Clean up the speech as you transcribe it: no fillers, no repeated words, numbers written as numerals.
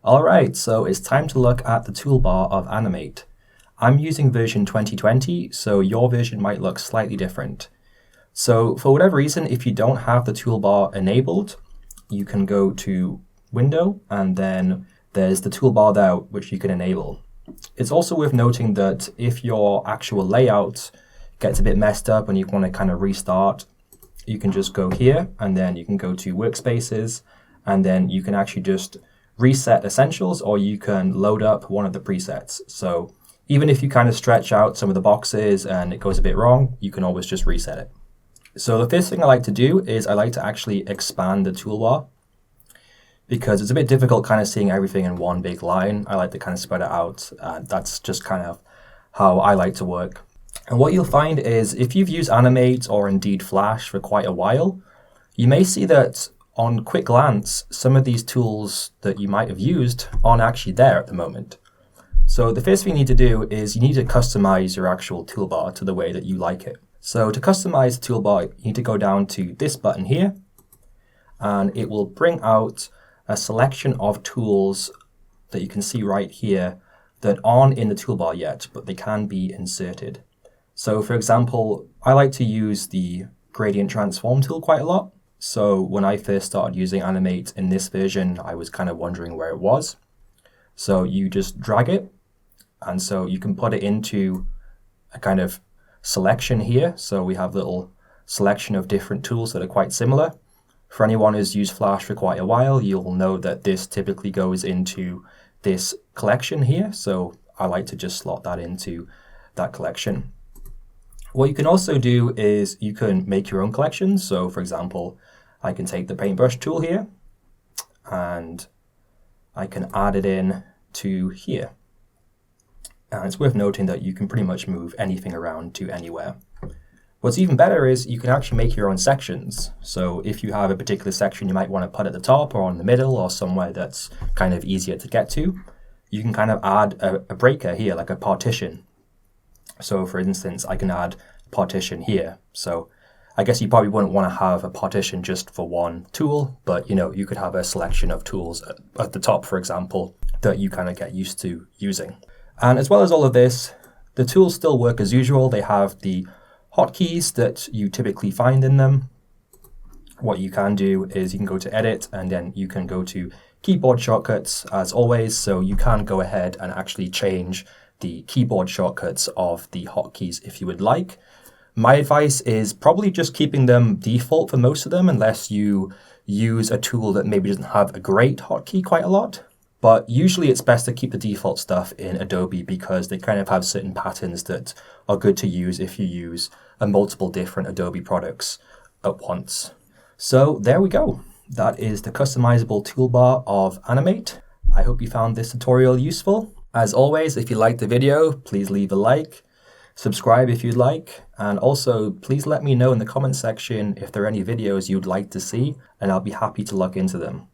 Alright, so it's time to look at the toolbar of Animate. I'm using version 2020, so your version might look slightly different. So for whatever reason, if you don't have the toolbar enabled, you can go to Window, and then there's the toolbar there which you can enable. It's also worth noting that if your actual layout gets a bit messed up and you want to kind of restart, you can just go here, and then you can go to Workspaces, and then you can actually just reset Essentials, or you can load up one of the presets. So even if you kind of stretch out some of the boxes and it goes a bit wrong, you can always just reset it. So the first thing I like to do is I like to actually expand the toolbar, because it's a bit difficult kind of seeing everything in one big line. I like to kind of spread it out. That's just kind of how I like to work. And what you'll find is if you've used Animate or indeed Flash for quite a while, you may see that on quick glance, some of these tools that you might have used aren't actually there at the moment. So the first thing you need to do is you need to customize your actual toolbar to the way that you like it. So to customize the toolbar, you need to go down to this button here, and it will bring out a selection of tools that you can see right here that aren't in the toolbar yet, but they can be inserted. So for example, I like to use the gradient transform tool quite a lot. So when I first started using Animate in this version, I was kind of wondering where it was. So you just drag it, and so you can put it into a kind of selection here. So we have a little selection of different tools that are quite similar. For anyone who's used Flash for quite a while, you'll know that this typically goes into this collection here. So I like to just slot that into that collection. What you can also do is you can make your own collections. So for example, I can take the paintbrush tool here and I can add it in to here. And it's worth noting that you can pretty much move anything around to anywhere. What's even better is you can actually make your own sections. So if you have a particular section you might want to put at the top or in the middle or somewhere that's kind of easier to get to, you can kind of add a breaker here, like a partition. So for instance, I can add partition here. So I guess you probably wouldn't want to have a partition just for one tool, but you could have a selection of tools at the top, for example, that you kind of get used to using. And as well as all of this, the tools still work as usual. They have the hotkeys that you typically find in them. What you can do is you can go to Edit, and then you can go to Keyboard Shortcuts as always. So you can go ahead and actually change the keyboard shortcuts of the hotkeys if you would like. My advice is probably just keeping them default for most of them, unless you use a tool that maybe doesn't have a great hotkey quite a lot. But usually it's best to keep the default stuff in Adobe, because they kind of have certain patterns that are good to use if you use multiple different Adobe products at once. So there we go. That is the customizable toolbar of Animate. I hope you found this tutorial useful. As always, if you liked the video, please leave a like, subscribe if you'd like, and also please let me know in the comment section if there are any videos you'd like to see, and I'll be happy to look into them.